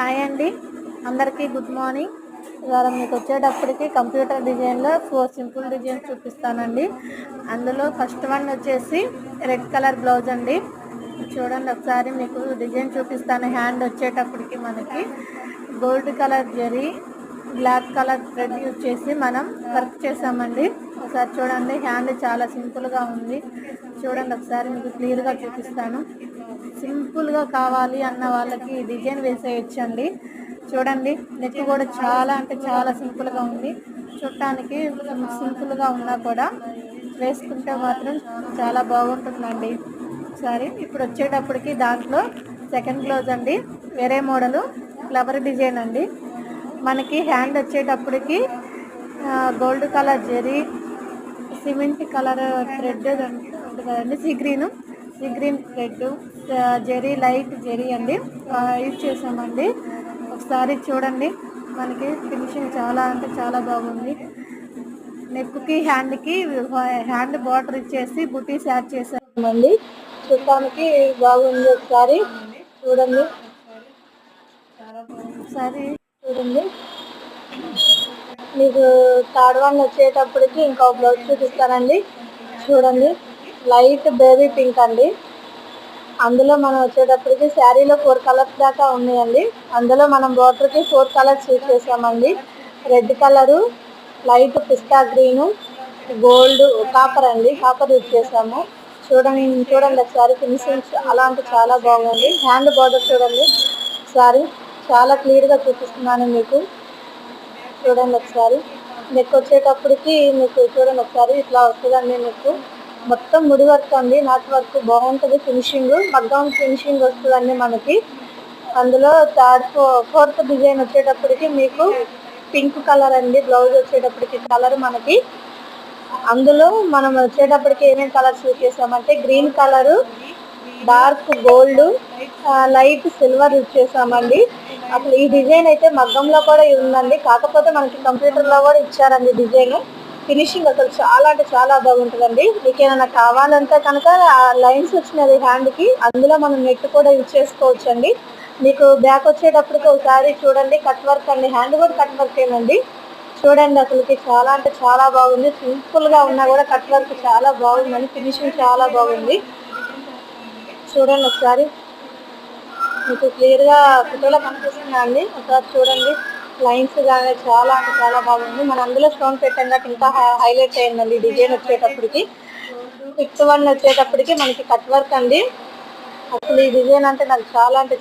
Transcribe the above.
Hi అండి, అందరికీ good morning. ఇవాళ మీకు వచ్చేటప్పటికి కంప్యూటర్ డిజైన్లో 4 సింపుల్ డిజైన్స్ చూపిస్తానండి. అందులో ఫస్ట్ వన్ వచ్చేసి రెడ్ కలర్ బ్లౌజ్ అండి. చూడండి ఒకసారి మీకు డిజైన్ చూపిస్తాను. హ్యాండ్ వచ్చేటప్పటికి మనకి గోల్డ్ కలర్ జరీ, బ్లాక్ కలర్ థ్రెడ్ యూజ్ చేసి మనం వర్క్ చేసామండి. ఒకసారి చూడండి, హ్యాండ్ చాలా సింపుల్గా ఉంది. చూడండి ఒకసారి మీకు క్లియర్గా చూపిస్తాను. సింపుల్గా కావాలి అన్న వాళ్ళకి డిజైన్ వేసేయచ్చండి. చూడండి, నెక్ కూడా చాలా అంటే చాలా సింపుల్గా ఉంది. చూడటానికి సింపుల్గా ఉన్నా కూడా వేసుకుంటే మాత్రం చాలా బాగుంటుందండి. సరే, ఇప్పుడు వచ్చేటప్పటికి దాంట్లో సెకండ్ బ్లౌజ్ అండి. వేరే మోడలు ఫ్లవర్ డిజైన్ అండి. మనకి హ్యాండ్ వచ్చేటప్పటికి gold colour zari, cement colour thread ఉంటుంది కదండి, sea green thread, zari light zari అండి యూజ్ చేసామండి. ఒకసారి చూడండి, మనకి ఫినిషింగ్ చాలా అంటే చాలా బాగుంది. నెక్కి హ్యాండ్ బార్డర్ ఇచ్చేసి బుటీస్ యాడ్ చేసామండి. చూడటానికి బాగుంది. ఒకసారి చూడండి, మీకు థర్డ్ వన్ వచ్చేటప్పటికి ఇంకో బ్లౌజ్ చూపిస్తానండి. చూడండి, లైట్ బేబీ పింక్ అండి. అందులో మనం వచ్చేటప్పటికి శారీలో 4 కలర్స్ దాకా ఉన్నాయండి. అందులో మనం బార్డర్కి 4 కలర్స్ యూజ్ చేసామండి. రెడ్ కలరు, లైట్ పిస్తా గ్రీను, గోల్డ్, కాపర్ అండి, కాపర్ యూజ్ చేసాము. చూడండి ఒకసారి ఫినిషింగ్ చాలా అంటే చాలా బాగుంది. హ్యాండ్ బార్డర్ చూడండి ఒకసారి, చాలా క్లియర్గా చూపిస్తున్నాను మీకు. చూడండి ఒకసారి, నెక్ వచ్చేటప్పటికి మీకు చూడండి ఒకసారి ఇట్లా వస్తుందండి. నెక్ మొత్తం ముడి వర్క్ అండి, నాట్ వర్క్ బాగుంటుంది. ఫినిషింగ్ మగ్గం ఫినిషింగ్ వస్తుందండి మనకి. అందులో ఫోర్త్ డిజైన్ వచ్చేటప్పటికి మీకు పింక్ కలర్ అండి. బ్లౌజ్ వచ్చేటప్పటికి కలర్ మనకి, అందులో మనం వచ్చేటప్పటికి ఏమేమి కలర్స్ యూజ్ చేసామంటే green colour, dark gold, light silver use చేసామండి. అసలు ఈ డిజైన్ అయితే మగ్గంలో కూడా ఉందండి, కాకపోతే మనకి కంప్యూటర్లో కూడా ఇచ్చారండి డిజైన్. ఫినిషింగ్ అసలు చాలా అంటే చాలా బాగుంటుందండి. మీకు ఏమైనా కావాలంటే కనుక లైన్స్ వచ్చినది హ్యాండ్కి, అందులో మనం నెట్ కూడా యూజ్ చేసుకోవచ్చు అండి. మీకు బ్యాక్ వచ్చేటప్పటికి ఒకసారి చూడండి, కట్ వర్క్ అండి. హ్యాండ్ కూడా కట్ వర్క్ ఏనండి. చూడండి, అసలుకి చాలా అంటే చాలా బాగుంది. సింపుల్గా ఉన్నా కూడా కట్ వర్క్ చాలా బాగుందండి. ఫినిషింగ్ చాలా బాగుంది. చూడండి ఒకసారి, మీకు క్లియర్గా ఫోటోలో కనిపిస్తుందా అండి? ఒకసారి చూడండి, లైన్స్ కానీ చాలా అంటే చాలా బాగుంది. మన అందులో స్టోన్ పెట్టంగా ఇంకా హైలైట్ అయిందండి డిజైన్ వచ్చేటప్పటికి. ఫిఫ్త్ వన్ వచ్చేటప్పటికి మనకి కట్ వర్క్ అండి. అసలు ఈ డిజైన్ అంటే నాకు చాలా అంటే